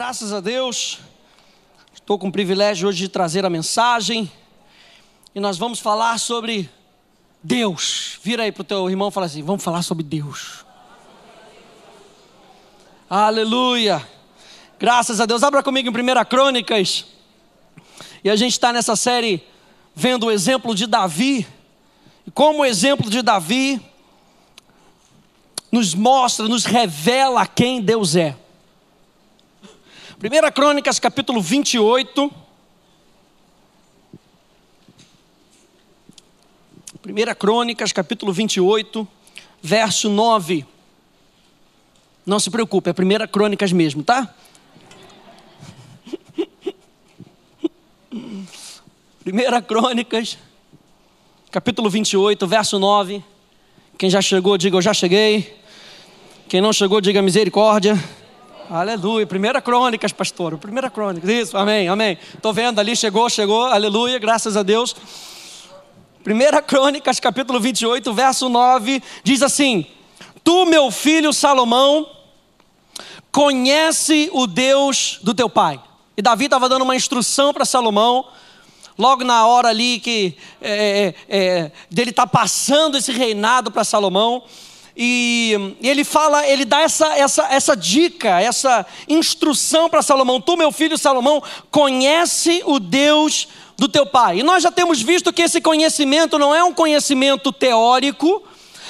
Graças a Deus, estou com o privilégio hoje de trazer a mensagem e nós vamos falar sobre Deus. Vira aí para o teu irmão e fala assim: vamos falar sobre Deus. Aleluia, graças a Deus. Abra comigo em 1 Crônicas. E a gente está nessa série vendo o exemplo de Davi. E como o exemplo de Davi nos mostra, nos revela quem Deus é. 1 Crônicas capítulo 28. 1 Crônicas capítulo 28, verso 9. Não se preocupe, é 1 Crônicas mesmo, tá? 1 Crônicas capítulo 28, verso 9. Quem já chegou, diga: eu já cheguei. Quem não chegou, diga: misericórdia. Aleluia. 1 Crônicas, pastor. 1 Crônicas. Isso, amém, amém. Estou vendo ali, chegou. Aleluia, graças a Deus. 1 Crônicas, capítulo 28, verso 9. Diz assim: tu, meu filho Salomão, conhece o Deus do teu pai. E Davi estava dando uma instrução para Salomão. Logo na hora ali que dele estar passando esse reinado para Salomão. E ele fala, ele dá essa dica, essa instrução para Salomão: tu, meu filho Salomão, conhece o Deus do teu pai. E nós já temos visto que esse conhecimento não é um conhecimento teórico,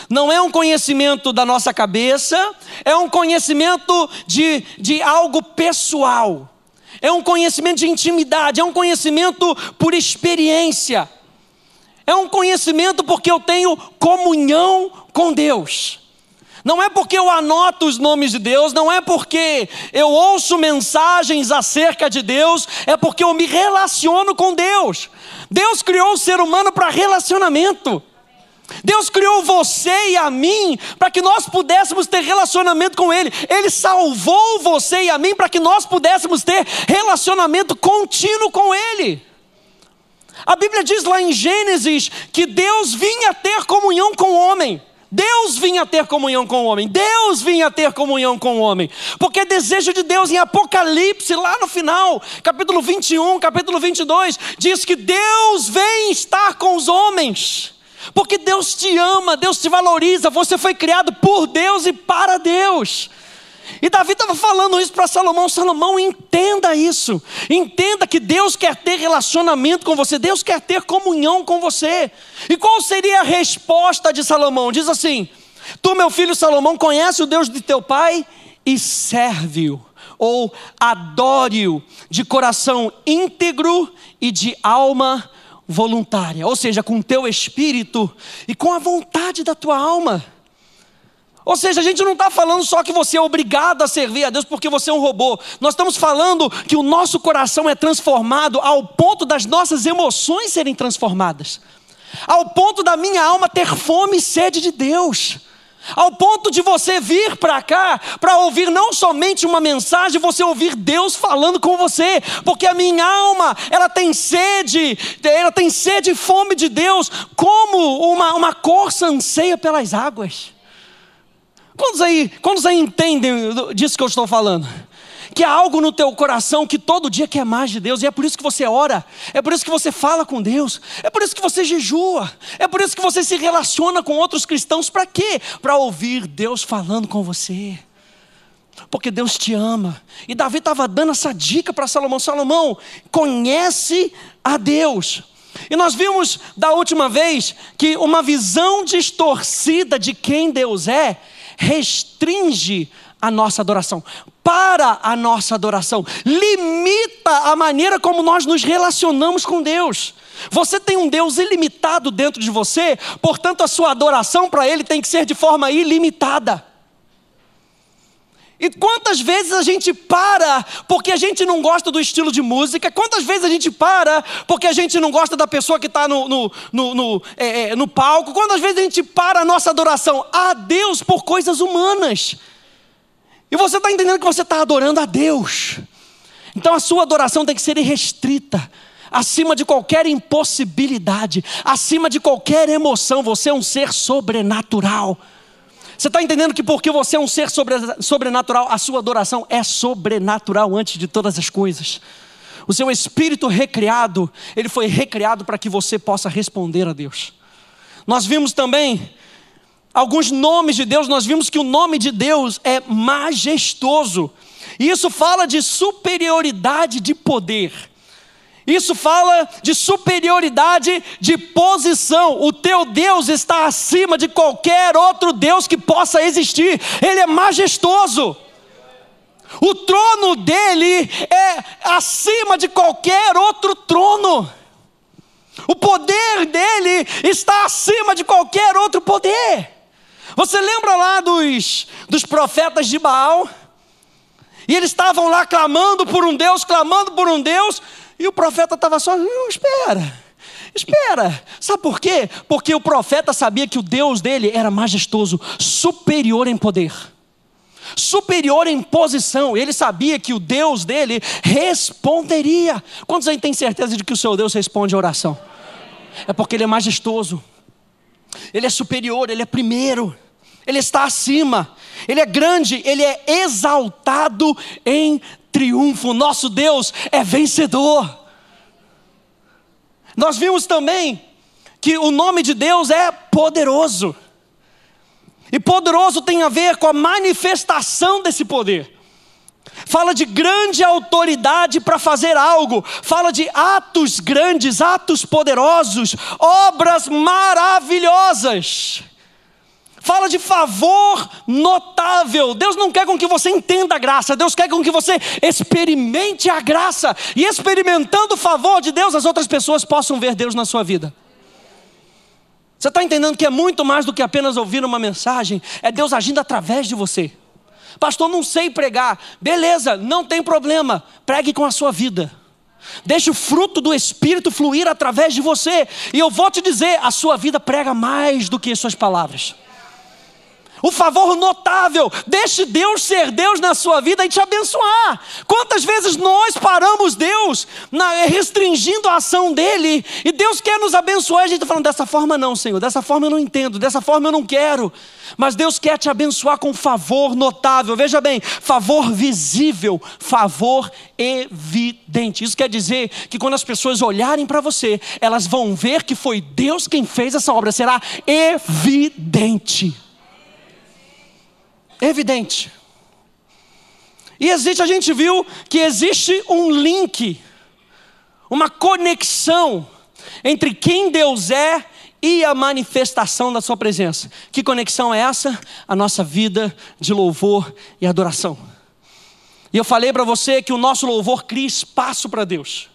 não é um conhecimento da nossa cabeça, é um conhecimento de algo pessoal, é um conhecimento de intimidade, é um conhecimento por experiência. É um conhecimento porque eu tenho comunhão com Deus. Não é porque eu anoto os nomes de Deus, não é porque eu ouço mensagens acerca de Deus, é porque eu me relaciono com Deus. Deus criou o ser humano para relacionamento. Deus criou você e a mim para que nós pudéssemos ter relacionamento com Ele. Ele salvou você e a mim para que nós pudéssemos ter relacionamento contínuo com Ele. A Bíblia diz lá em Gênesis que Deus vinha ter comunhão com o homem. Deus vinha ter comunhão com o homem. Deus vinha ter comunhão com o homem. Porque é desejo de Deus. Em Apocalipse, lá no final, capítulo 21, capítulo 22, diz que Deus vem estar com os homens. Porque Deus te ama, Deus te valoriza. Você foi criado por Deus e para Deus. E Davi estava falando isso para Salomão. Salomão, entenda isso. Entenda que Deus quer ter relacionamento com você. Deus quer ter comunhão com você. E qual seria a resposta de Salomão? Diz assim: tu, meu filho Salomão, conhece o Deus de teu pai e serve-o, ou adore-o de coração íntegro e de alma voluntária. Ou seja, com o teu espírito e com a vontade da tua alma. Ou seja, a gente não está falando só que você é obrigado a servir a Deus porque você é um robô. Nós estamos falando que o nosso coração é transformado ao ponto das nossas emoções serem transformadas. Ao ponto da minha alma ter fome e sede de Deus. Ao ponto de você vir para cá para ouvir não somente uma mensagem, você ouvir Deus falando com você. Porque a minha alma, ela tem sede e fome de Deus, como uma corça anseia pelas águas. Quantos aí entendem disso que eu estou falando? Que há algo no teu coração que todo dia quer mais de Deus. E é por isso que você ora. É por isso que você fala com Deus. É por isso que você jejua. É por isso que você se relaciona com outros cristãos. Para quê? Para ouvir Deus falando com você. Porque Deus te ama. E Davi estava dando essa dica para Salomão. Salomão, conhece a Deus. E nós vimos da última vez que uma visão distorcida de quem Deus é restringe a nossa adoração, para a nossa adoração, limita a maneira como nós nos relacionamos com Deus. Você tem um Deus ilimitado dentro de você, portanto a sua adoração para Ele tem que ser de forma ilimitada. E quantas vezes a gente para porque a gente não gosta do estilo de música? Quantas vezes a gente para porque a gente não gosta da pessoa que está no palco? Quantas vezes a gente para a nossa adoração a Deus por coisas humanas? E você está entendendo que você está adorando a Deus. Então a sua adoração tem que ser irrestrita, acima de qualquer impossibilidade, acima de qualquer emoção. Você é um ser sobrenatural. Você está entendendo que porque você é um ser sobrenatural, a sua adoração é sobrenatural antes de todas as coisas. O seu espírito recriado, ele foi recriado para que você possa responder a Deus. Nós vimos também alguns nomes de Deus. Nós vimos que o nome de Deus é majestoso. E isso fala de superioridade de poder. Isso fala de superioridade de posição. O teu Deus está acima de qualquer outro Deus que possa existir. Ele é majestoso. O trono dele é acima de qualquer outro trono. O poder dele está acima de qualquer outro poder. Você lembra lá dos profetas de Baal? E eles estavam lá clamando por um Deus, e o profeta estava só, espera. Sabe por quê? Porque o profeta sabia que o Deus dele era majestoso, superior em poder, superior em posição. Ele sabia que o Deus dele responderia. Quantos aí têm certeza de que o seu Deus responde a oração? É porque ele é majestoso, ele é superior, ele é primeiro, ele está acima, ele é grande, ele é exaltado em triunfo. Nosso Deus é vencedor. Nós vimos também que o nome de Deus é poderoso. E poderoso tem a ver com a manifestação desse poder. Fala de grande autoridade para fazer algo. Fala de atos grandes, atos poderosos, obras maravilhosas. Fala de favor notável. Deus não quer com que você entenda a graça. Deus quer com que você experimente a graça. E experimentando o favor de Deus, as outras pessoas possam ver Deus na sua vida. Você está entendendo que é muito mais do que apenas ouvir uma mensagem? É Deus agindo através de você. Pastor, não sei pregar. Beleza, não tem problema. Pregue com a sua vida. Deixe o fruto do Espírito fluir através de você. E eu vou te dizer, a sua vida prega mais do que as suas palavras. O favor notável, deixe Deus ser Deus na sua vida e te abençoar. Quantas vezes nós paramos Deus restringindo a ação dele, e Deus quer nos abençoar, e a gente está falando, dessa forma não, Senhor, dessa forma eu não entendo, dessa forma eu não quero. Mas Deus quer te abençoar com favor notável. Veja bem, favor visível, favor evidente. Isso quer dizer que quando as pessoas olharem para você, elas vão ver que foi Deus quem fez essa obra. Será evidente. Evidente. E a gente viu que existe um link, uma conexão entre quem Deus é e a manifestação da sua presença. Que conexão é essa? A nossa vida de louvor e adoração. E eu falei para você que o nosso louvor cria espaço para Deus.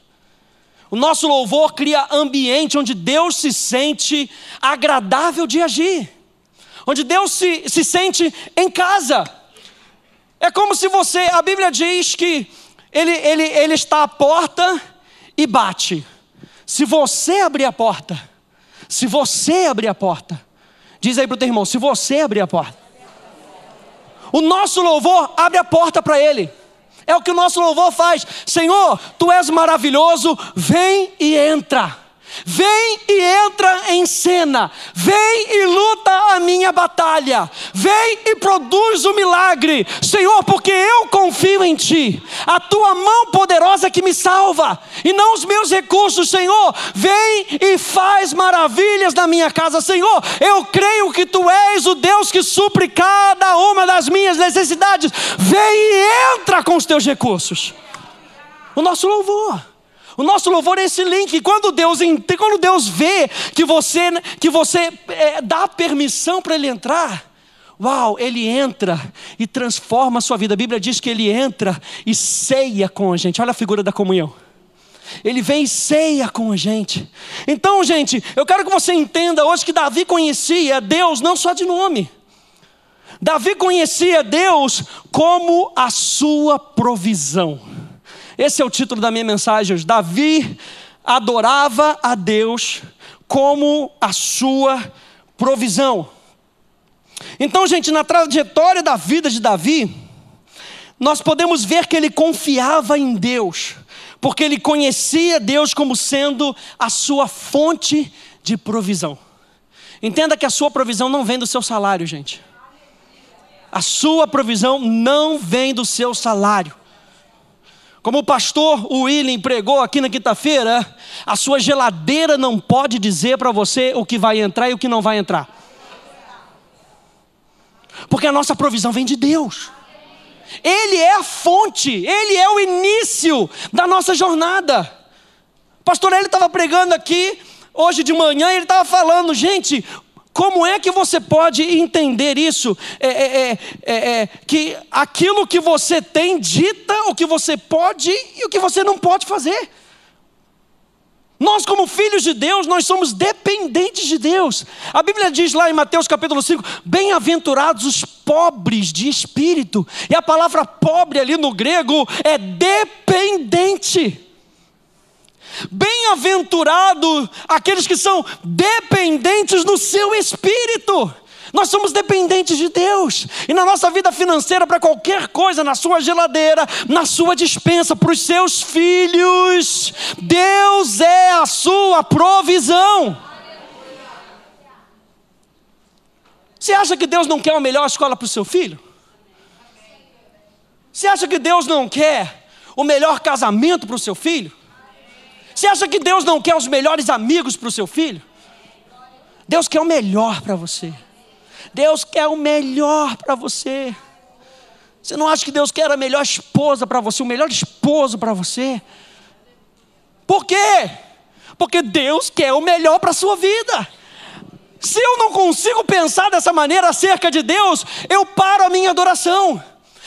O nosso louvor cria ambiente onde Deus se sente agradável de agir, onde Deus se sente em casa. É como se a Bíblia diz que ele está à porta e bate. Se você abrir a porta, diz aí para o teu irmão, se você abrir a porta, o nosso louvor abre a porta para ele. É o que o nosso louvor faz. Senhor, tu és maravilhoso, vem e entra. Vem e entra em cena. Vem e luta a minha batalha. Vem e produz o milagre. Senhor, porque eu confio em ti. A tua mão poderosa que me salva, e não os meus recursos. Senhor, vem e faz maravilhas na minha casa. Senhor, eu creio que tu és o Deus que supre cada uma das minhas necessidades. Vem e entra com os teus recursos. O nosso louvor é esse link. Quando Deus vê que você dá permissão para ele entrar, uau, ele entra e transforma a sua vida. A Bíblia diz que ele entra e ceia com a gente. Olha a figura da comunhão. Ele vem e ceia com a gente. Então, gente, eu quero que você entenda hoje que Davi conhecia Deus não só de nome. Davi conhecia Deus como a sua provisão. Esse é o título da minha mensagem hoje. Davi adorava a Deus como a sua provisão. Então, gente, na trajetória da vida de Davi, nós podemos ver que ele confiava em Deus, porque ele conhecia Deus como sendo a sua fonte de provisão. Entenda que a sua provisão não vem do seu salário, gente. A sua provisão não vem do seu salário. Como o pastor William pregou aqui na quinta-feira, a sua geladeira não pode dizer para você o que vai entrar e o que não vai entrar. Porque a nossa provisão vem de Deus. Ele é a fonte, Ele é o início da nossa jornada. O pastor Eli estava pregando aqui hoje de manhã e ele estava falando, gente, como é que você pode entender isso? Que aquilo que você tem dita o que você pode e o que você não pode fazer. Nós, como filhos de Deus, nós somos dependentes de Deus. A Bíblia diz lá em Mateus capítulo 5, bem-aventurados os pobres de espírito. E a palavra pobre ali no grego é dependente. Bem-aventurado aqueles que são dependentes do seu espírito. Nós somos dependentes de Deus. E na nossa vida financeira, para qualquer coisa, na sua geladeira, na sua despensa, para os seus filhos, Deus é a sua provisão. Você acha que Deus não quer uma melhor escola para o seu filho? Você acha que Deus não quer o melhor casamento para o seu filho? Você acha que Deus não quer os melhores amigos para o seu filho? Deus quer o melhor para você. Deus quer o melhor para você. Você não acha que Deus quer a melhor esposa para você, o melhor esposo para você? Por quê? Porque Deus quer o melhor para a sua vida. Se eu não consigo pensar dessa maneira acerca de Deus, eu paro a minha adoração.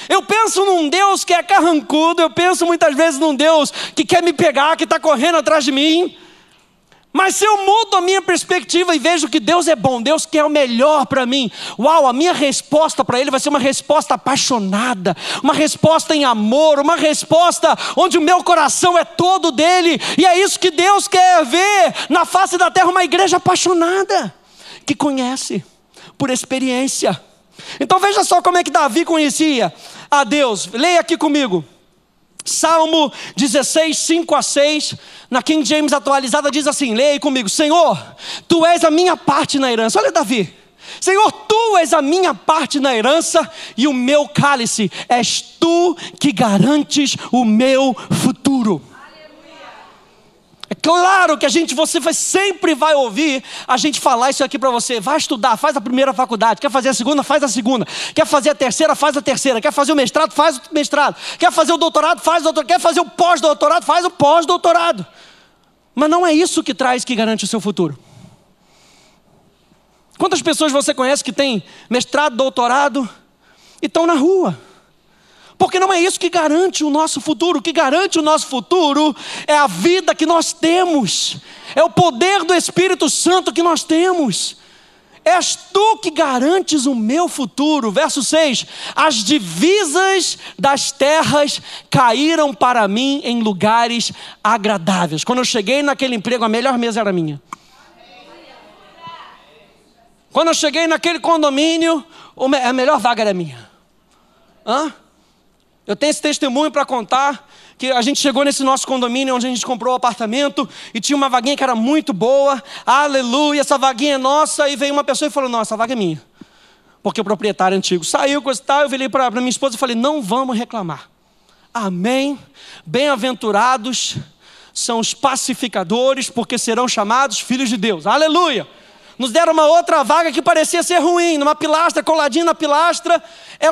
Eu penso num Deus que é carrancudo, eu penso muitas vezes num Deus que quer me pegar, que está correndo atrás de mim. Mas se eu mudo a minha perspectiva e vejo que Deus é bom, Deus quer o melhor para mim, uau, a minha resposta para Ele vai ser uma resposta apaixonada, uma resposta em amor, uma resposta onde o meu coração é todo dele. E é isso que Deus quer ver na face da terra, uma igreja apaixonada, que conhece por experiência. Então veja só como é que Davi conhecia a Deus. Leia aqui comigo. Salmo 16, 5 a 6, na King James atualizada diz assim, leia aí comigo. Senhor, Tu és a minha parte na herança. Olha Davi. Senhor, Tu és a minha parte na herança e o meu cálice. És Tu que garantes o meu futuro. É claro que você sempre vai ouvir a gente falar isso aqui para você. Vai estudar, faz a primeira faculdade. Quer fazer a segunda, faz a segunda. Quer fazer a terceira, faz a terceira. Quer fazer o mestrado, faz o mestrado. Quer fazer o doutorado, faz o doutorado. Quer fazer o pós-doutorado, faz o pós-doutorado. Mas não é isso que garante o seu futuro. Quantas pessoas você conhece que tem mestrado, doutorado e estão na rua? Porque não é isso que garante o nosso futuro. O que garante o nosso futuro é a vida que nós temos. É o poder do Espírito Santo que nós temos. És Tu que garantes o meu futuro. Verso 6. As divisas das terras caíram para mim em lugares agradáveis. Quando eu cheguei naquele emprego, a melhor mesa era minha. Quando eu cheguei naquele condomínio, a melhor vaga era minha. Eu tenho esse testemunho para contar, que a gente chegou nesse nosso condomínio, onde a gente comprou o apartamento, e tinha uma vaguinha que era muito boa, aleluia, essa vaguinha é nossa, e veio uma pessoa e falou, não, essa vaga é minha, porque o proprietário antigo saiu, coisa e tal, eu virei para minha esposa e falei, não vamos reclamar, amém, bem-aventurados são os pacificadores, porque serão chamados filhos de Deus, aleluia. Nos deram uma outra vaga que parecia ser ruim, numa pilastra, coladinha na pilastra, é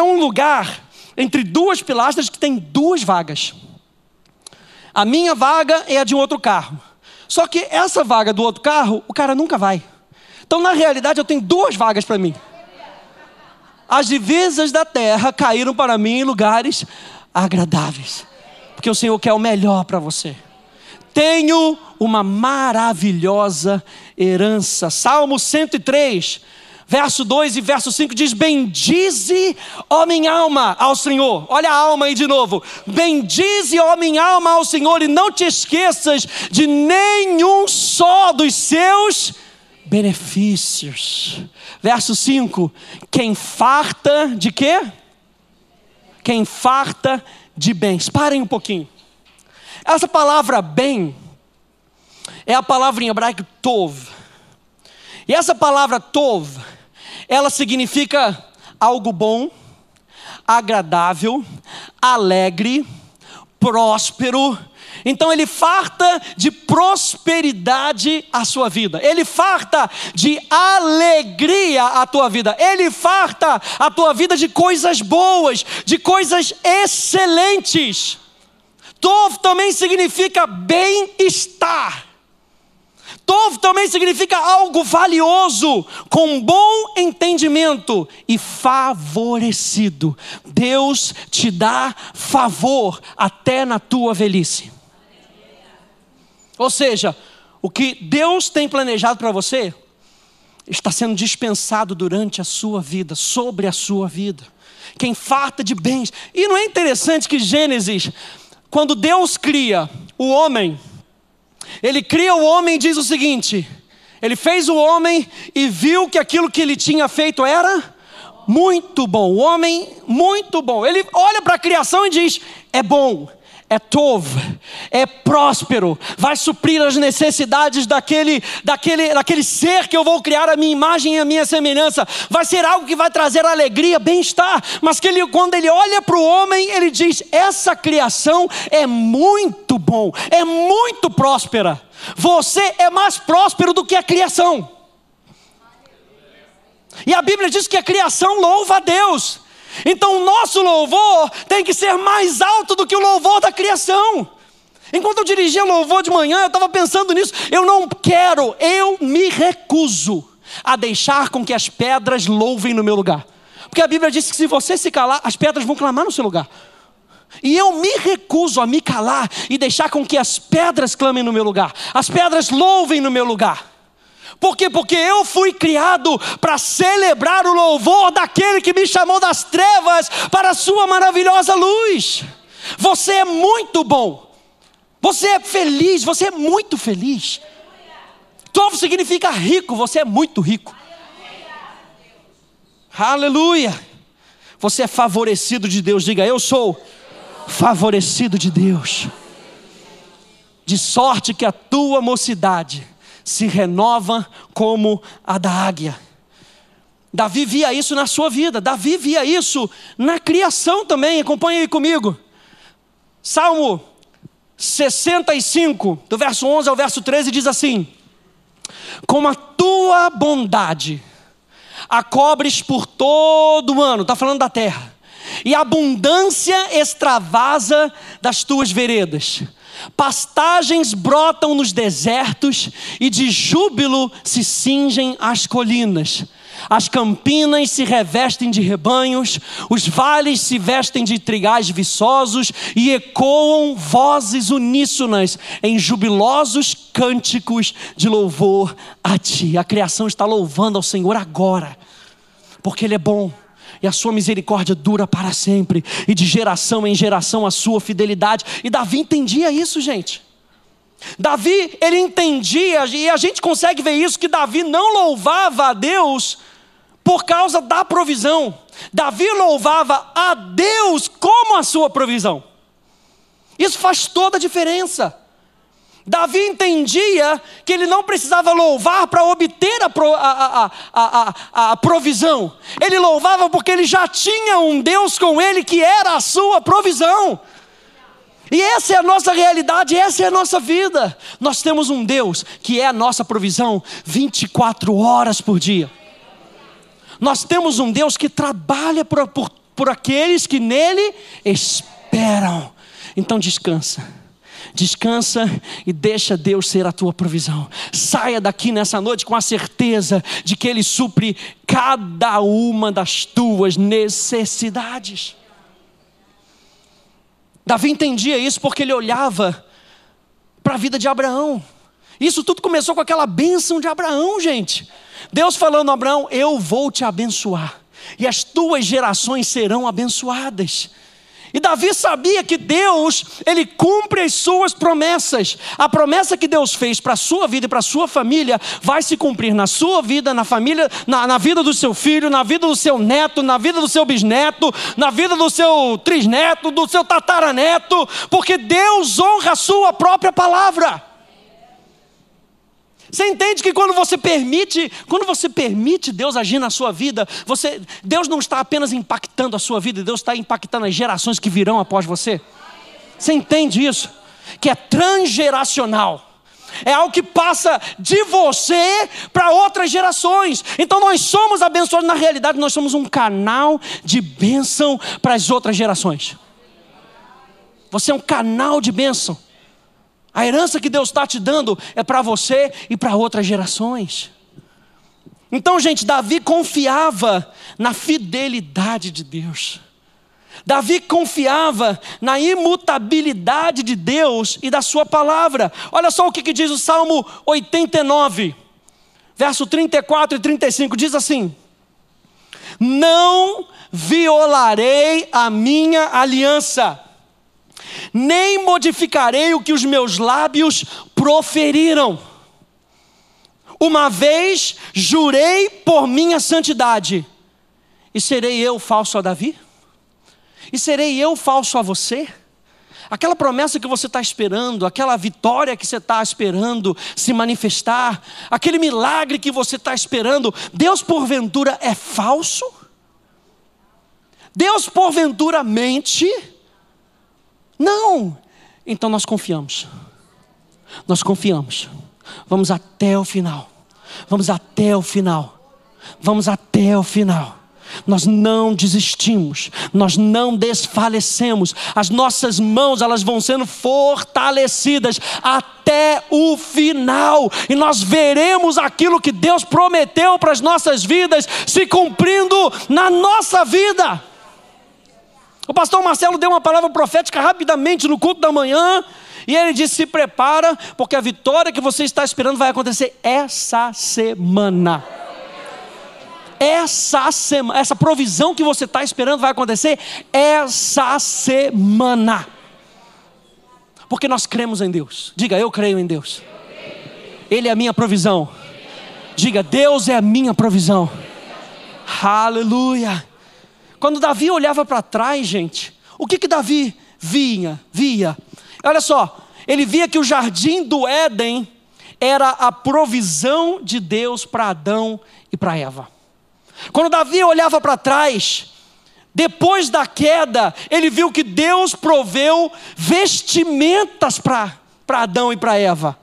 um lugar entre duas pilastras que tem duas vagas. A minha vaga é a de um outro carro. Só que essa vaga do outro carro, o cara nunca vai. Então, na realidade, eu tenho duas vagas para mim. As divisas da terra caíram para mim em lugares agradáveis. Porque o Senhor quer o melhor para você. Tenho uma maravilhosa herança. Salmo 103, verso 2 e verso 5 diz, bendize, ó minha alma, ao Senhor. Olha a alma aí de novo. Bendize, ó minha alma, ao Senhor, e não te esqueças de nenhum só dos seus benefícios. Verso 5, quem farta de quê? Quem farta de bens. Parem um pouquinho. Essa palavra bem é a palavra em hebraico tov. E essa palavra tov, ela significa algo bom, agradável, alegre, próspero. Então ele farta de prosperidade a sua vida, ele farta de alegria a tua vida, ele farta a tua vida de coisas boas, de coisas excelentes. Tov também significa bem-estar. Tov também significa algo valioso, com bom entendimento e favorecido. Deus te dá favor até na tua velhice. Ou seja, o que Deus tem planejado para você está sendo dispensado durante a sua vida, sobre a sua vida. Quem farta de bens. E não é interessante que Gênesis, quando Deus cria o homem, Ele cria o homem e diz o seguinte: Ele fez o homem e viu que aquilo que Ele tinha feito era muito bom. O homem, muito bom. Ele olha para a criação e diz: é bom, é tov, é próspero, vai suprir as necessidades daquele ser que eu vou criar a minha imagem e a minha semelhança. Vai ser algo que vai trazer alegria, bem-estar. Mas quando ele olha para o homem, ele diz: essa criação é muito bom, é muito próspera. Você é mais próspero do que a criação. E a Bíblia diz que a criação louva a Deus. Então o nosso louvor tem que ser mais alto do que o louvor da criação. Enquanto eu dirigia louvor de manhã, eu estava pensando nisso. Eu me recuso a deixar com que as pedras louvem no meu lugar. Porque a Bíblia diz que se você se calar, as pedras vão clamar no seu lugar. E eu me recuso a me calar e deixar com que as pedras clamem no meu lugar. As pedras louvem no meu lugar. Por quê? Porque eu fui criado para celebrar o louvor daquele que me chamou das trevas para a sua maravilhosa luz. Você é muito bom. Você é feliz, você é muito feliz. Tov significa rico, você é muito rico. Aleluia. Você é favorecido de Deus. Diga: eu sou favorecido de Deus. De sorte que a tua mocidade se renova como a da águia. Davi via isso na sua vida. Davi via isso na criação também. Acompanha aí comigo. Salmo 65, do verso 11 ao verso 13, diz assim: como a tua bondade a cobres por todo o ano. Está falando da terra. E a abundância extravasa das tuas veredas. Pastagens brotam nos desertos e de júbilo se cingem as colinas. As campinas se revestem de rebanhos, os vales se vestem de trigais viçosos e ecoam vozes uníssonas em jubilosos cânticos de louvor a ti. A criação está louvando ao Senhor agora, porque Ele é bom. E a sua misericórdia dura para sempre. E de geração em geração a sua fidelidade. E Davi entendia isso, gente. Davi, ele entendia. E a gente consegue ver isso, que Davi não louvava a Deus por causa da provisão. Davi louvava a Deus como a sua provisão. Isso faz toda a diferença. Davi entendia que ele não precisava louvar para obter a provisão. Ele louvava porque ele já tinha um Deus com ele que era a sua provisão. E essa é a nossa realidade, essa é a nossa vida. Nós temos um Deus que é a nossa provisão 24 horas por dia. Nós temos um Deus que trabalha por aqueles que nele esperam. Então descansa. Descansa e deixa Deus ser a tua provisão. Saia daqui nessa noite com a certeza de que Ele supre cada uma das tuas necessidades. Davi entendia isso porque ele olhava para a vida de Abraão. Isso tudo começou com aquela bênção de Abraão, gente. Deus falando a Abraão: eu vou te abençoar e as tuas gerações serão abençoadas. E Davi sabia que Deus, Ele cumpre as suas promessas. A promessa que Deus fez para a sua vida e para a sua família vai se cumprir na sua vida, na família, na vida do seu filho, na vida do seu neto, na vida do seu bisneto, na vida do seu trisneto, do seu tataraneto, porque Deus honra a sua própria palavra. Você entende que quando você permite Deus agir na sua vida, Deus não está apenas impactando a sua vida, Deus está impactando as gerações que virão após você? Você entende isso? Que é transgeracional. É algo que passa de você para outras gerações. Então nós somos abençoados. Na realidade nós somos um canal de bênção para as outras gerações. Você é um canal de bênção. A herança que Deus está te dando é para você e para outras gerações. Então, gente, Davi confiava na fidelidade de Deus. Davi confiava na imutabilidade de Deus e da sua palavra. Olha só o que diz o Salmo 89, verso 34 e 35, diz assim: não violarei a minha aliança, nem modificarei o que os meus lábios proferiram. Uma vez jurei por minha santidade, e serei eu falso a Davi? E serei eu falso a você? Aquela promessa que você está esperando, aquela vitória que você está esperando se manifestar, aquele milagre que você está esperando, Deus porventura é falso? Deus porventura mente? Não. Então nós confiamos. Nós confiamos. Vamos até o final. Vamos até o final. Vamos até o final. Nós não desistimos, nós não desfalecemos. As nossas mãos, elas vão sendo fortalecidas até o final, e nós veremos aquilo que Deus prometeu para as nossas vidas se cumprindo na nossa vida. O pastor Marcelo deu uma palavra profética rapidamente no culto da manhã, e ele disse: se prepara, porque a vitória que você está esperando vai acontecer essa semana. Essa provisão que você está esperando vai acontecer essa semana. Porque nós cremos em Deus. Diga: eu creio em Deus. Ele é a minha provisão. Diga: Deus é a minha provisão. Aleluia. Quando Davi olhava para trás, gente, o que Davi via? Olha só, ele via que o jardim do Éden era a provisão de Deus para Adão e para Eva. Quando Davi olhava para trás, depois da queda, ele viu que Deus proveu vestimentas para Adão e para Eva.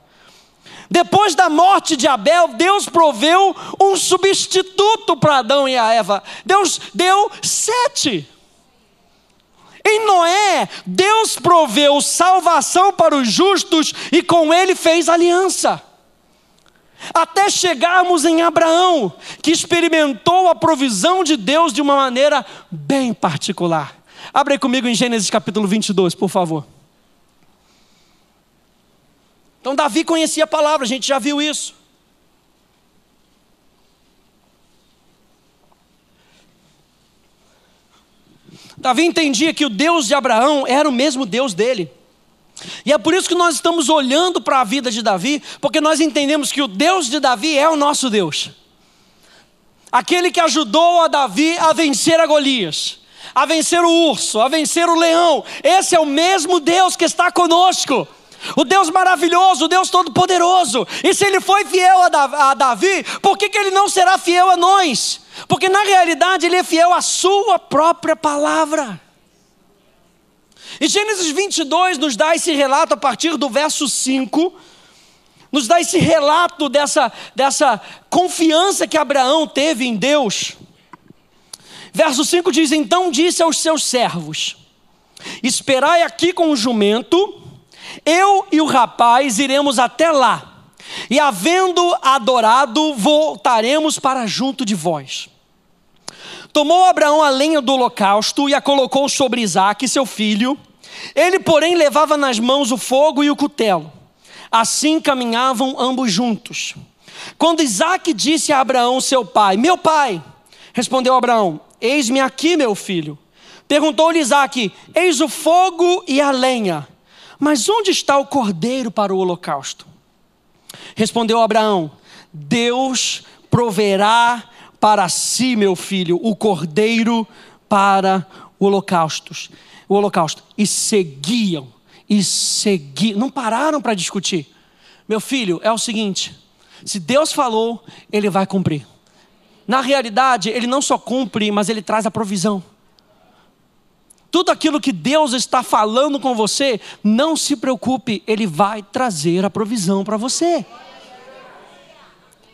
Depois da morte de Abel, Deus proveu um substituto para Adão e a Eva. Deus deu Sete. Em Noé, Deus proveu salvação para os justos e com ele fez aliança. Até chegarmos em Abraão, que experimentou a provisão de Deus de uma maneira bem particular. Abre aí comigo em Gênesis capítulo 22, por favor. Então Davi conhecia a palavra, a gente já viu isso. Davi entendia que o Deus de Abraão era o mesmo Deus dele. E é por isso que nós estamos olhando para a vida de Davi, porque nós entendemos que o Deus de Davi é o nosso Deus. Aquele que ajudou a Davi a vencer a Golias, a vencer o urso, a vencer o leão. Esse é o mesmo Deus que está conosco. O Deus maravilhoso, o Deus todo-poderoso. E se ele foi fiel a Davi, por que ele não será fiel a nós? Porque na realidade ele é fiel à sua própria palavra. E Gênesis 22 nos dá esse relato a partir do verso 5, nos dá esse relato dessa confiança que Abraão teve em Deus. Verso 5 diz: então disse aos seus servos: esperai aqui com o jumento, eu e o rapaz iremos até lá, e havendo adorado, voltaremos para junto de vós. Tomou Abraão a lenha do holocausto e a colocou sobre Isaque, seu filho. Ele, porém, levava nas mãos o fogo e o cutelo. Assim caminhavam ambos juntos. Quando Isaque disse a Abraão, seu pai: meu pai, respondeu Abraão: eis-me aqui, meu filho. Perguntou-lhe Isaque: eis o fogo e a lenha, mas onde está o cordeiro para o holocausto? Respondeu Abraão: Deus proverá para si, meu filho, o cordeiro para o holocausto. E seguiam, não pararam para discutir. Meu filho, é o seguinte: Se Deus falou, Ele vai cumprir. Na realidade, Ele não só cumpre, mas Ele traz a provisão. Tudo aquilo que Deus está falando com você, não se preocupe, Ele vai trazer a provisão para você.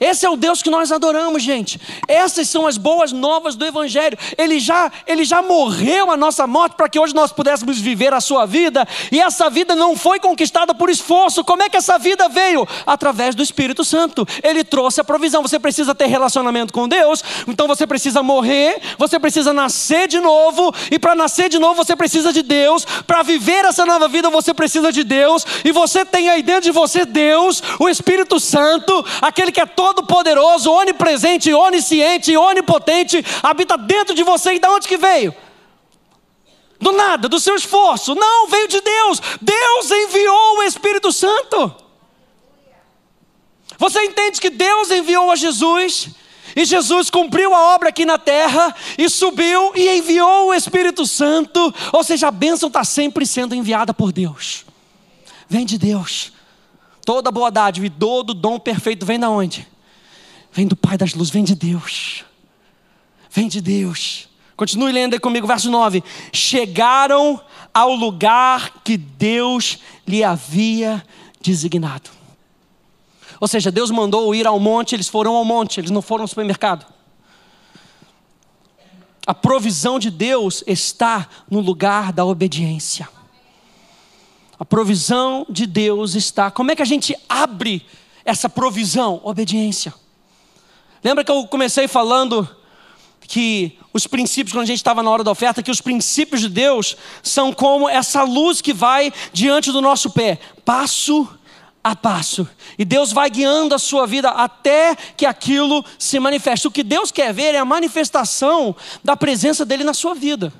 Esse é o Deus que nós adoramos, gente. Essas são as boas novas do Evangelho. Ele já morreu a nossa morte para que hoje nós pudéssemos viver a sua vida. E essa vida não foi conquistada por esforço. Como é que essa vida veio? Através do Espírito Santo. Ele trouxe a provisão. Você precisa ter relacionamento com Deus. Então você precisa morrer. Você precisa nascer de novo. E para nascer de novo você precisa de Deus. Para viver essa nova vida você precisa de Deus. E você tem aí dentro de você Deus, o Espírito Santo, aquele que é todo poderoso, onipresente, onisciente, onipotente, habita dentro de você. E de onde que veio? Do nada, do seu esforço. Não, veio de Deus. Deus enviou o Espírito Santo. Você entende que Deus enviou a Jesus, e Jesus cumpriu a obra aqui na terra, e subiu e enviou o Espírito Santo. Ou seja, a bênção está sempre sendo enviada por Deus. Vem de Deus. Toda boa dádiva e todo dom perfeito vem de onde? Vem do Pai das luzes, vem de Deus. Vem de Deus. Continue lendo aí comigo, verso 9. Chegaram ao lugar que Deus lhe havia designado. Ou seja, Deus mandou ir ao monte, eles foram ao monte, eles não foram ao supermercado. A provisão de Deus está no lugar da obediência. A provisão de Deus está. Como é que a gente abre essa provisão? Obediência. Lembra que eu comecei falando que os princípios, quando a gente estava na hora da oferta, que os princípios de Deus são como essa luz que vai diante do nosso pé, passo a passo. E Deus vai guiando a sua vida até que aquilo se manifeste. O que Deus quer ver é a manifestação da presença dEle na sua vida.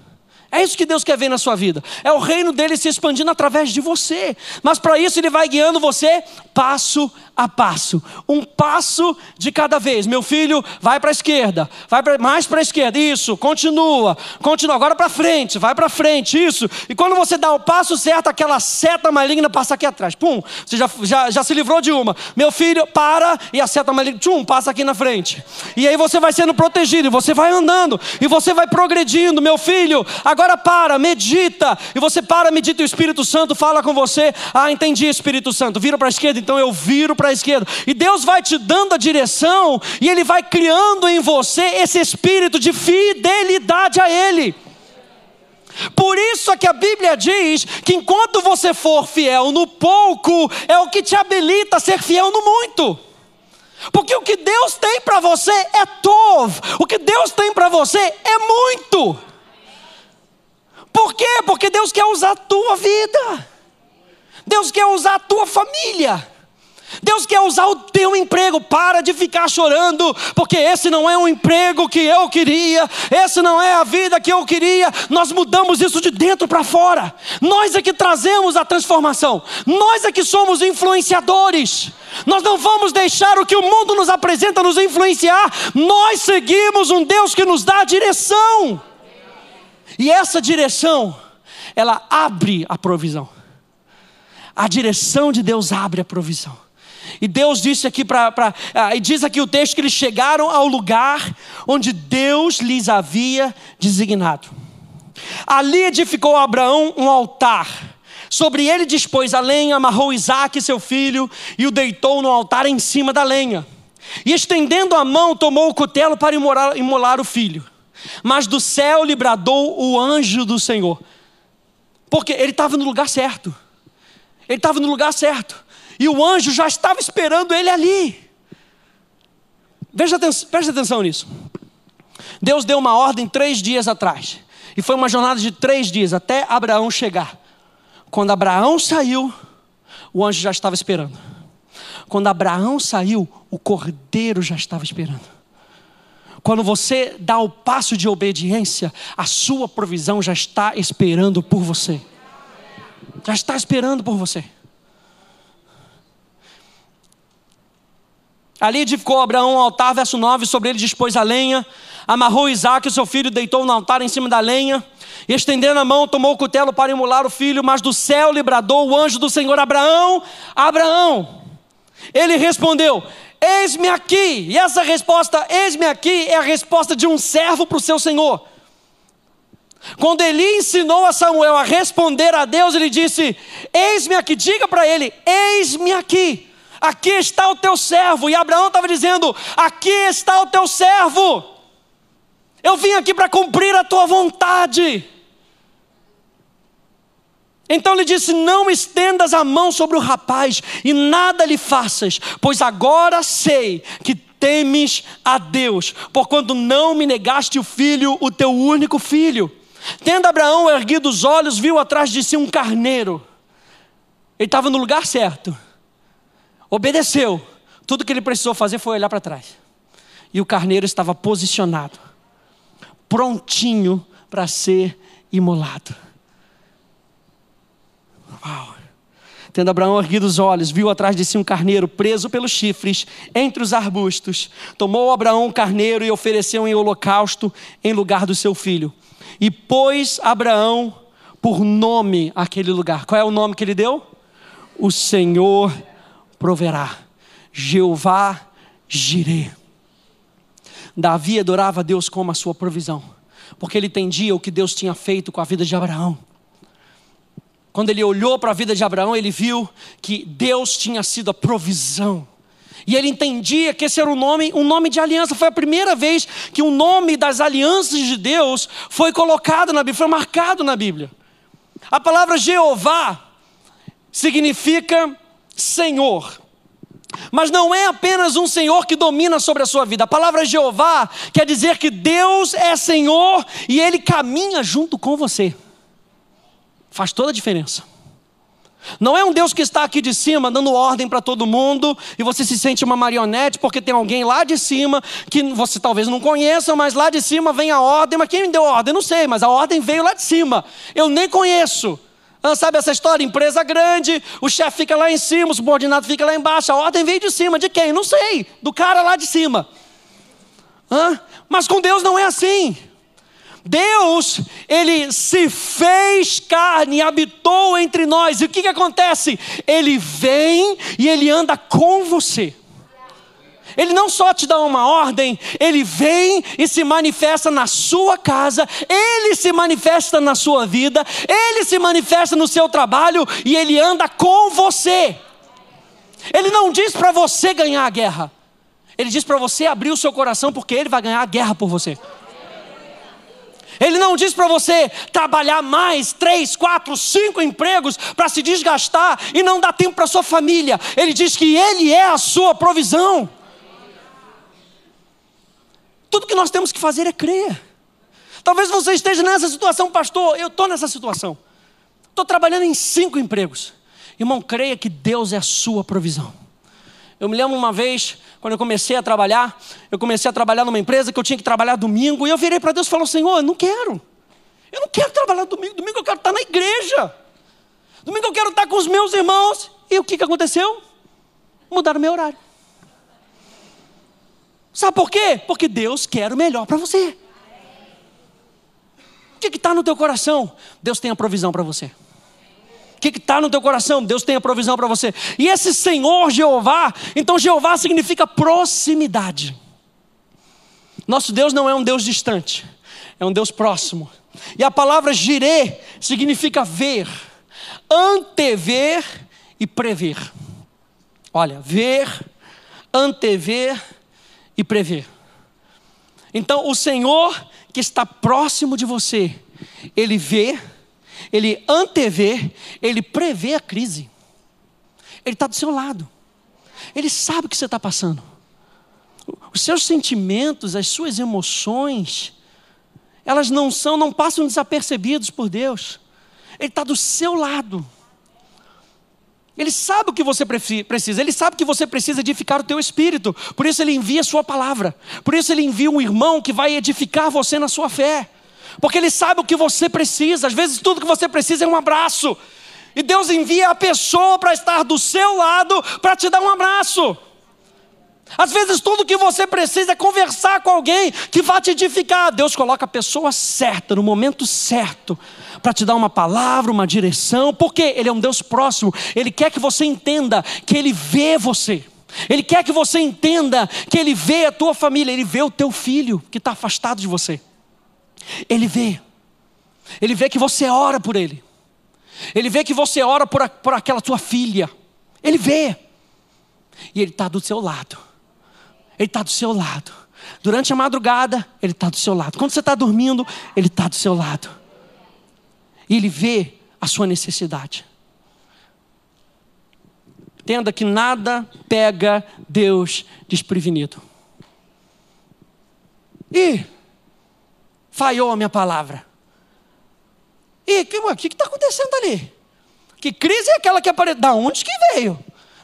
É isso que Deus quer ver na sua vida. É o reino dEle se expandindo através de você. Mas para isso Ele vai guiando você passo a passo. Um passo de cada vez. Meu filho, vai para a esquerda. Mais para a esquerda. Isso, continua. Agora para frente. Vai para frente. Isso. E quando você dá o passo certo, aquela seta maligna passa aqui atrás. Pum. Você já se livrou de uma. Meu filho, para. E a seta maligna, passa aqui na frente. E aí você vai sendo protegido. E você vai andando. E você vai progredindo. Meu filho, agora para, medita. E você para, medita, e o Espírito Santo fala com você. Ah, entendi, Espírito Santo. Vira para a esquerda, então eu viro para a esquerda. E Deus vai te dando a direção. E Ele vai criando em você esse espírito de fidelidade a Ele. Por isso é que a Bíblia diz que enquanto você for fiel no pouco, é o que te habilita a ser fiel no muito. Porque o que Deus tem para você é tov. O que Deus tem para você é muito. Por quê? Porque Deus quer usar a tua vida. Deus quer usar a tua família. Deus quer usar o teu emprego. Para de ficar chorando, porque esse não é um emprego que eu queria, esse não é a vida que eu queria. Nós mudamos isso de dentro para fora. Nós é que trazemos a transformação. Nós é que somos influenciadores. Nós não vamos deixar o que o mundo nos apresenta nos influenciar. Nós seguimos um Deus que nos dá a direção. E essa direção, ela abre a provisão. A direção de Deus abre a provisão. E Deus disse aqui e diz aqui o texto que eles chegaram ao lugar onde Deus lhes havia designado. Ali edificou Abraão um altar. Sobre ele dispôs a lenha, amarrou Isaque, seu filho, e o deitou no altar em cima da lenha. E estendendo a mão, tomou o cutelo para imolar o filho. Mas do céu lhe bradou o anjo do Senhor. Porque ele estava no lugar certo. Ele estava no lugar certo. E o anjo já estava esperando ele ali. Preste atenção nisso. Deus deu uma ordem 3 dias atrás. E foi uma jornada de 3 dias até Abraão chegar. Quando Abraão saiu, o anjo já estava esperando. Quando Abraão saiu, o cordeiro já estava esperando. Quando você dá o passo de obediência, a sua provisão já está esperando por você. Já está esperando por você. Ali edificou Abraão um altar, verso 9, sobre ele dispôs a lenha, amarrou Isaque, seu filho, deitou no altar em cima da lenha, e estendendo a mão, tomou o cutelo para imolar o filho, mas do céu lhe bradou o anjo do Senhor: Abraão, Abraão. Ele respondeu: eis-me aqui. E essa resposta, eis-me aqui, é a resposta de um servo para o seu senhor. Quando Eli ensinou a Samuel a responder a Deus, ele disse: eis-me aqui, diga para ele, eis-me aqui. Aqui está o teu servo. E Abraão estava dizendo: aqui está o teu servo. Eu vim aqui para cumprir a tua vontade. Então ele disse: não estendas a mão sobre o rapaz e nada lhe faças, pois agora sei que temes a Deus, porquanto não me negaste o filho, o teu único filho. Tendo Abraão erguido os olhos, viu atrás de si um carneiro. Ele estava no lugar certo, obedeceu. Tudo que ele precisou fazer foi olhar para trás. E o carneiro estava posicionado, prontinho para ser imolado. Uau. Tendo Abraão erguido os olhos, viu atrás de si um carneiro preso pelos chifres entre os arbustos. Tomou Abraão o carneiro e ofereceu em holocausto em lugar do seu filho. E pôs Abraão por nome aquele lugar. Qual é o nome que ele deu? O Senhor proverá. Jeová Jireh. Davi adorava a Deus como a sua provisão, porque ele entendia o que Deus tinha feito com a vida de Abraão. Quando ele olhou para a vida de Abraão, ele viu que Deus tinha sido a provisão. E ele entendia que esse era um nome de aliança. Foi a primeira vez que o nome das alianças de Deus foi colocado na Bíblia, foi marcado na Bíblia. A palavra Jeová significa Senhor. Mas não é apenas um Senhor que domina sobre a sua vida. A palavra Jeová quer dizer que Deus é Senhor e Ele caminha junto com você. Faz toda a diferença. Não é um Deus que está aqui de cima dando ordem para todo mundo e você se sente uma marionete porque tem alguém lá de cima que você talvez não conheça, mas lá de cima vem a ordem. Mas quem me deu a ordem? Eu não sei, mas a ordem veio lá de cima. Eu nem conheço. Sabe essa história? Empresa grande, o chefe fica lá em cima, o subordinado fica lá embaixo. A ordem veio de cima. De quem? Não sei. Do cara lá de cima. Mas com Deus não é assim. Deus, Ele se fez carne e habitou entre nós. E o que acontece? Ele vem e Ele anda com você. Ele não só te dá uma ordem, Ele vem e se manifesta na sua casa, Ele se manifesta na sua vida, Ele se manifesta no seu trabalho e Ele anda com você. Ele não diz para você ganhar a guerra, Ele diz para você abrir o seu coração, porque Ele vai ganhar a guerra por você. Ele não diz para você trabalhar mais 3, 4, 5 empregos para se desgastar e não dar tempo para sua família. Ele diz que Ele é a sua provisão. Tudo que nós temos que fazer é crer. Talvez você esteja nessa situação: pastor, eu estou nessa situação. Estou trabalhando em 5 empregos. Irmão, creia que Deus é a sua provisão. Eu me lembro uma vez, quando eu comecei a trabalhar numa empresa que eu tinha que trabalhar domingo, e eu virei para Deus e falei: Senhor, eu não quero trabalhar domingo eu quero estar na igreja, domingo eu quero estar com os meus irmãos. E o que aconteceu? Mudaram o meu horário. Sabe por quê? Porque Deus quer o melhor para você. O que está no teu coração? Deus tem a provisão para você. O que está no teu coração? Deus tem a provisão para você. E esse Senhor Jeová, então Jeová significa proximidade. Nosso Deus não é um Deus distante, é um Deus próximo. E a palavra Jireh significa ver, antever e prever. Olha, ver, antever e prever. Então o Senhor que está próximo de você, Ele vê, Ele antevê, Ele prevê a crise. Ele está do seu lado. Ele sabe o que você está passando. Os seus sentimentos, as suas emoções, elas não passam desapercebidos por Deus. Ele está do seu lado. Ele sabe o que você precisa. Ele sabe que você precisa edificar o teu espírito. Por isso Ele envia a sua palavra. Por isso Ele envia um irmão que vai edificar você na sua fé. Porque Ele sabe o que você precisa. Às vezes tudo que você precisa é um abraço. E Deus envia a pessoa para estar do seu lado, para te dar um abraço. Às vezes tudo que você precisa é conversar com alguém que vai te edificar. Deus coloca a pessoa certa, no momento certo, para te dar uma palavra, uma direção. Porque Ele é um Deus próximo. Ele quer que você entenda que Ele vê você. Ele quer que você entenda que Ele vê a tua família, Ele vê o teu filho que está afastado de você. Ele vê que você ora por ele. Ele vê que você ora por aquela tua filha. Ele vê. E Ele está do seu lado. Ele está do seu lado. Durante a madrugada, Ele está do seu lado. Quando você está dormindo, Ele está do seu lado. E Ele vê a sua necessidade. Entenda que nada pega Deus desprevenido. Ih, falhou a minha palavra. Ih, o que está acontecendo ali? Que crise é aquela que apareceu? Da onde que veio?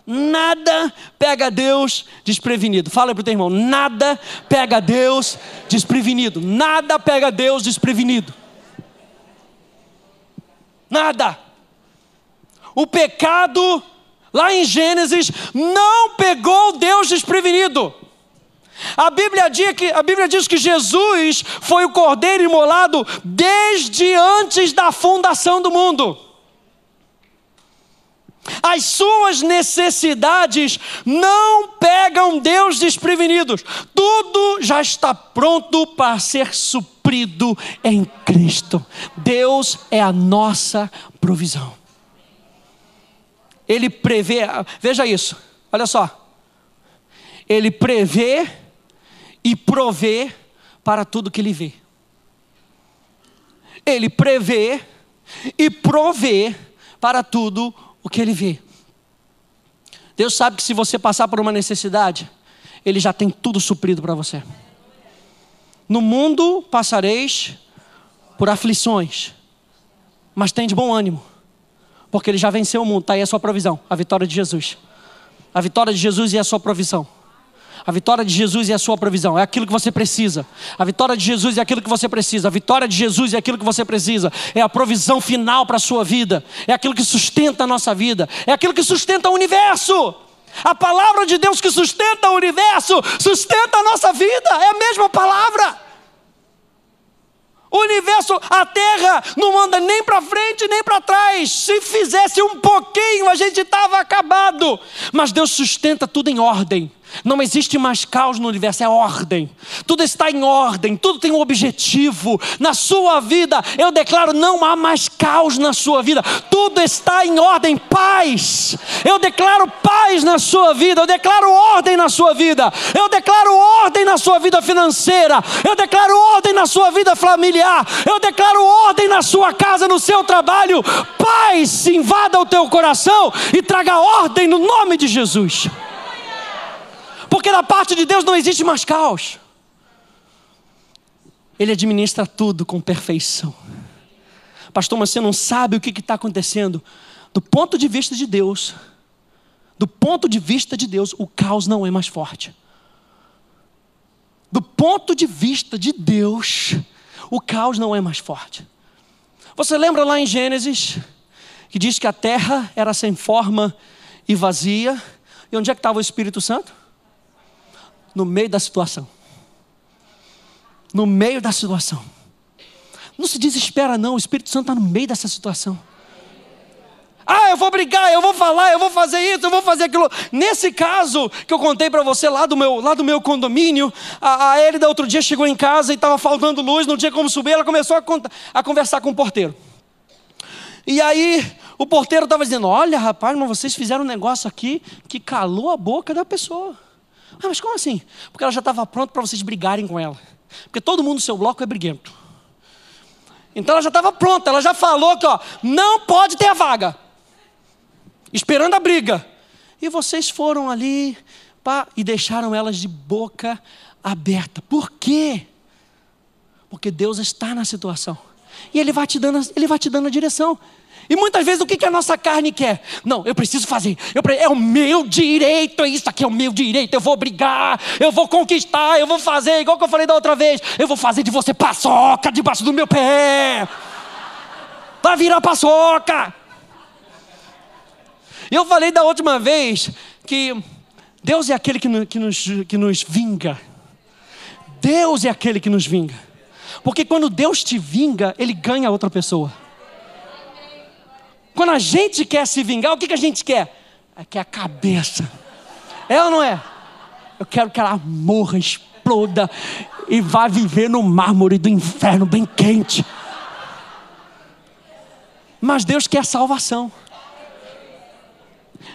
Nada pega Deus desprevenido. Fala para o teu irmão, nada pega Deus desprevenido. Nada pega Deus desprevenido. Nada. O pecado, lá em Gênesis, não pegou Deus desprevenido. A Bíblia diz que Jesus foi o cordeiro imolado desde antes da fundação do mundo. As suas necessidades não pegam Deus desprevenidos. Tudo já está pronto para ser suprido em Cristo. Deus é a nossa provisão. Ele prevê, veja isso, olha só. Ele prevê e provê para tudo que Ele vê. Ele prevê e provê para tudo o que Ele vê. Deus sabe que se você passar por uma necessidade, Ele já tem tudo suprido para você. No mundo passareis por aflições, mas tem de bom ânimo, porque Ele já venceu o mundo. Está aí a sua provisão, a vitória de Jesus. A vitória de Jesus é a sua provisão. A vitória de Jesus é a sua provisão, é aquilo que você precisa. A vitória de Jesus é aquilo que você precisa. A vitória de Jesus é aquilo que você precisa. É a provisão final para a sua vida. É aquilo que sustenta a nossa vida. É aquilo que sustenta o universo. A palavra de Deus que sustenta o universo, sustenta a nossa vida. É a mesma palavra. O universo, a terra não anda nem para frente nem para trás. Se fizesse um pouquinho, a gente estava acabado. Mas Deus sustenta tudo em ordem. Não existe mais caos no universo, é ordem. Tudo está em ordem, tudo tem um objetivo. Na sua vida, eu declaro, não há mais caos na sua vida. Tudo está em ordem, paz. Eu declaro paz na sua vida. Eu declaro ordem na sua vida. Eu declaro ordem na sua vida financeira. Eu declaro ordem na sua vida familiar. Eu declaro ordem na sua casa, no seu trabalho. Paz invada o teu coração e traga ordem no nome de Jesus. Porque da parte de Deus não existe mais caos. Ele administra tudo com perfeição. Pastor, mas você não sabe o que está acontecendo. Do ponto de vista de Deus, o caos não é mais forte. Do ponto de vista de Deus, o caos não é mais forte. Você lembra lá em Gênesis, que diz que a terra era sem forma e vazia. E onde é que estava o Espírito Santo? No meio da situação. No meio da situação. Não se desespera não, o Espírito Santo está no meio dessa situação. Ah, eu vou brigar, eu vou falar, eu vou fazer isso, eu vou fazer aquilo. Nesse caso que eu contei para você lá do meu condomínio, a Elida outro dia chegou em casa e estava faltando luz, não tinha como subir, ela começou a conversar com o porteiro. E aí o porteiro estava dizendo, olha rapaz, mas vocês fizeram um negócio aqui que calou a boca da pessoa. Ah, mas como assim? Porque ela já estava pronta para vocês brigarem com ela. Porque todo mundo no seu bloco é briguento. Então ela já estava pronta, ela já falou que não pode ter a vaga. Esperando a briga. E vocês foram ali e deixaram elas de boca aberta. Por quê? Porque Deus está na situação. E Ele vai te dando a direção. E muitas vezes o que a nossa carne quer? Não, eu preciso fazer, é o meu direito, isso aqui é o meu direito, eu vou brigar, eu vou conquistar, eu vou fazer, igual que eu falei da outra vez, eu vou fazer de você paçoca debaixo do meu pé, vai virar paçoca. Eu falei da última vez que Deus é aquele que nos vinga. Deus é aquele que nos vinga. Porque quando Deus te vinga, Ele ganha outra pessoa. Quando a gente quer se vingar, o que a gente quer? Quer a cabeça. É ou não é? Eu quero que ela morra, exploda e vá viver no mármore do inferno bem quente. Mas Deus quer salvação.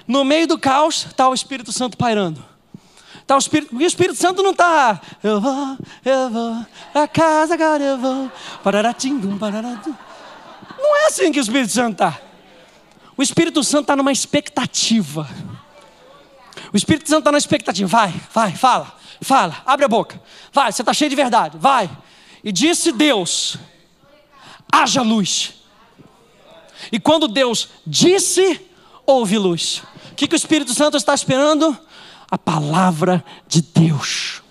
No meio do caos está o Espírito Santo pairando. Tá o Espírito Santo não está. Eu vou, a casa agora eu vou. Pararatim, pararatim. Não é assim que o Espírito Santo está. O Espírito Santo está numa expectativa. O Espírito Santo está na expectativa. Vai, fala, abre a boca. Vai, você está cheio de verdade, vai. E disse Deus, haja luz. E quando Deus disse, houve luz. O que o Espírito Santo está esperando? A palavra de Deus.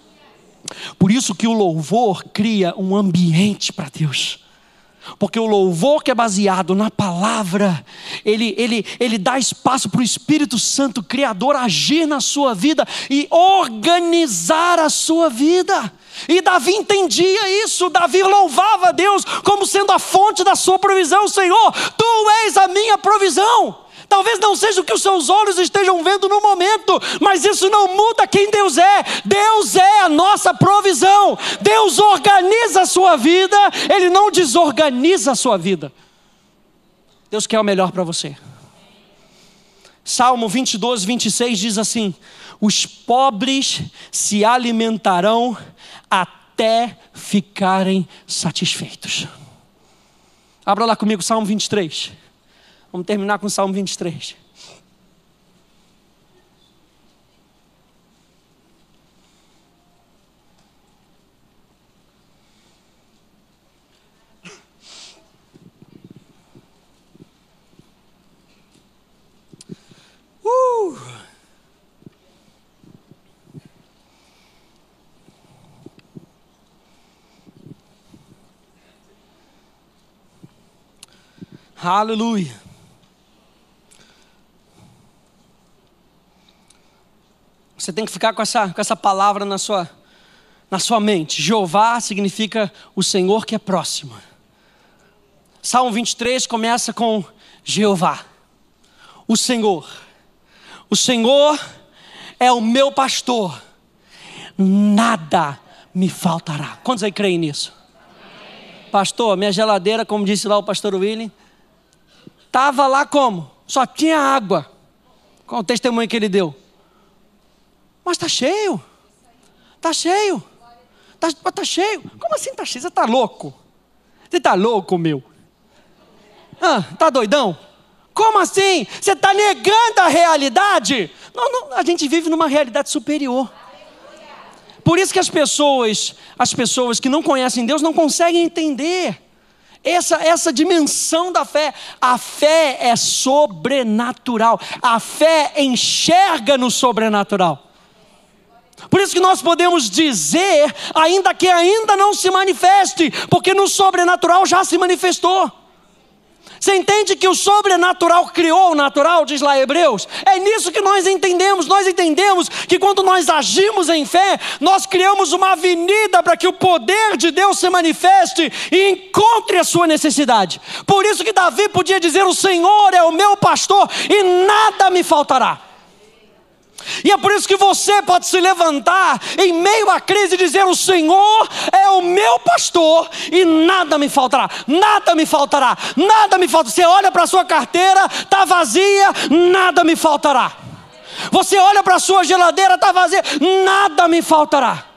Por isso que o louvor cria um ambiente para Deus. Porque o louvor que é baseado na palavra, ele dá espaço para o Espírito Santo Criador agir na sua vida e organizar a sua vida. E Davi entendia isso. Davi louvava a Deus como sendo a fonte da sua provisão. Senhor, Tu és a minha provisão. Talvez não seja o que os seus olhos estejam vendo no momento, mas isso não muda quem Deus é. Deus é a nossa provisão. Deus organiza a sua vida, Ele não desorganiza a sua vida. Deus quer o melhor para você. Salmo 22, 26 diz assim: os pobres se alimentarão até ficarem satisfeitos. Abra lá comigo Salmo 23. Vamos terminar com o Salmo 23. Aleluia. Você tem que ficar com essa palavra na sua mente. Jeová significa o Senhor que é próximo. Salmo 23 começa com Jeová, o Senhor. O Senhor é o meu pastor, nada me faltará. Quantos aí creem nisso? Amém. Pastor, minha geladeira, como disse lá o pastor William, estava lá como? Só tinha água. Qual o testemunho que ele deu? Mas está cheio. Está cheio. Está cheio. Como assim está cheio? Você está louco? Você está louco, meu? Está doidão? Como assim? Você está negando a realidade? Não, a gente vive numa realidade superior. Por isso que as pessoas que não conhecem Deus não conseguem entender essa dimensão da fé. A fé é sobrenatural. A fé enxerga no sobrenatural. Por isso que nós podemos dizer, ainda que ainda não se manifeste, porque no sobrenatural já se manifestou. Você entende que o sobrenatural criou o natural, diz lá Hebreus? É nisso que nós entendemos. Nós entendemos que quando nós agimos em fé, nós criamos uma avenida para que o poder de Deus se manifeste e encontre a sua necessidade. Por isso que Davi podia dizer, o Senhor é o meu pastor e nada me faltará. E é por isso que você pode se levantar em meio à crise e dizer, o Senhor é o meu pastor e nada me faltará, nada me faltará, nada me faltará. Você olha para a sua carteira, está vazia, nada me faltará. Você olha para a sua geladeira, está vazia, nada me faltará.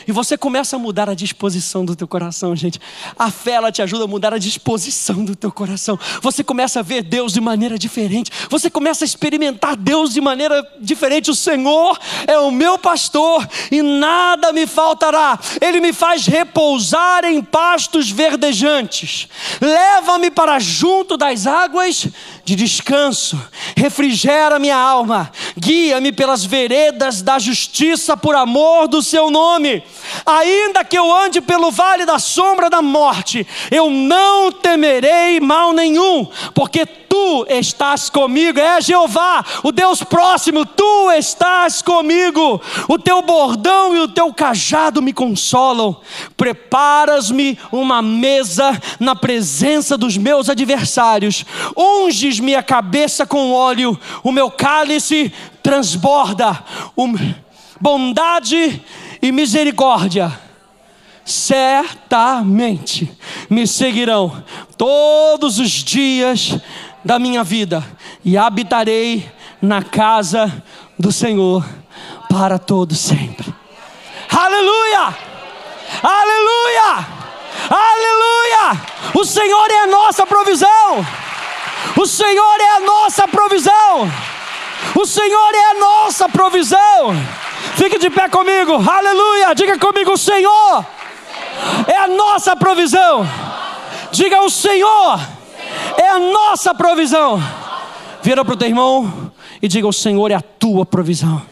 E você começa a mudar a disposição do teu coração, gente. A fé, ela te ajuda a mudar a disposição do teu coração. Você começa a ver Deus de maneira diferente. Você começa a experimentar Deus de maneira diferente. O Senhor é o meu pastor e nada me faltará. Ele me faz repousar em pastos verdejantes. Leva-me para junto das águas de descanso. Refrigera minha alma. Guia-me pelas veredas da justiça por amor do seu nome. Ainda que eu ande pelo vale da sombra da morte, eu não temerei mal nenhum, porque Tu estás comigo. É Jeová, o Deus próximo, Tu estás comigo. O Teu bordão e o Teu cajado me consolam. Preparas-me uma mesa na presença dos meus adversários. Unges minha cabeça com óleo, o meu cálice transborda bondade e misericórdia. Certamente me seguirão todos os dias da minha vida, e habitarei na casa do Senhor para todo sempre. Aleluia! Aleluia! Aleluia! O Senhor é a nossa provisão. O Senhor é a nossa provisão. O Senhor é a nossa provisão. Fique de pé comigo. Aleluia! Diga comigo: o Senhor é a nossa provisão. Diga: o Senhor é a nossa provisão. Vira para o teu irmão e diga: o Senhor é a tua provisão.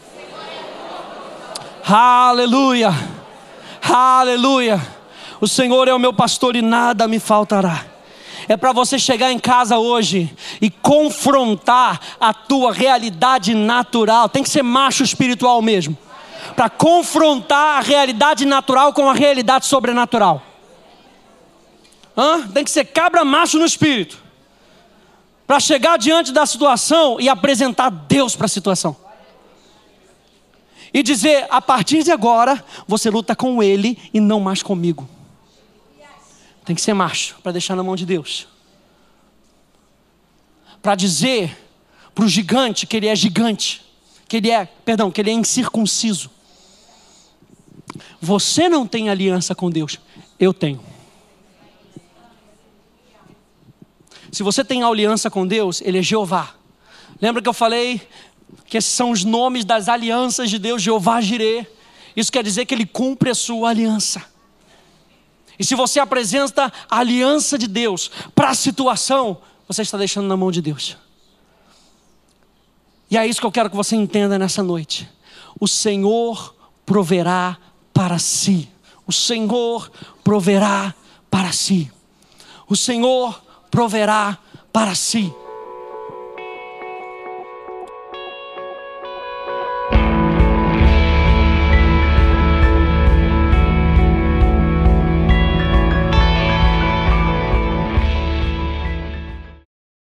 Aleluia, aleluia. O Senhor é o meu pastor e nada me faltará. É para você chegar em casa hoje e confrontar a tua realidade natural. Tem que ser macho espiritual mesmo, para confrontar a realidade natural com a realidade sobrenatural. Tem que ser cabra macho no espírito, para chegar diante da situação e apresentar Deus para a situação. E dizer: a partir de agora, você luta com Ele e não mais comigo. Tem que ser macho, para deixar na mão de Deus. Para dizer para o gigante que ele é gigante, que ele é incircunciso. Você não tem aliança com Deus, eu tenho. Se você tem aliança com Deus, Ele é Jeová. Lembra que eu falei que esses são os nomes das alianças de Deus? Jeová Jireh. Isso quer dizer que Ele cumpre a sua aliança. E se você apresenta a aliança de Deus para a situação, você está deixando na mão de Deus. E é isso que eu quero que você entenda nessa noite. O Senhor proverá para si. O Senhor proverá para si. O Senhor proverá para si.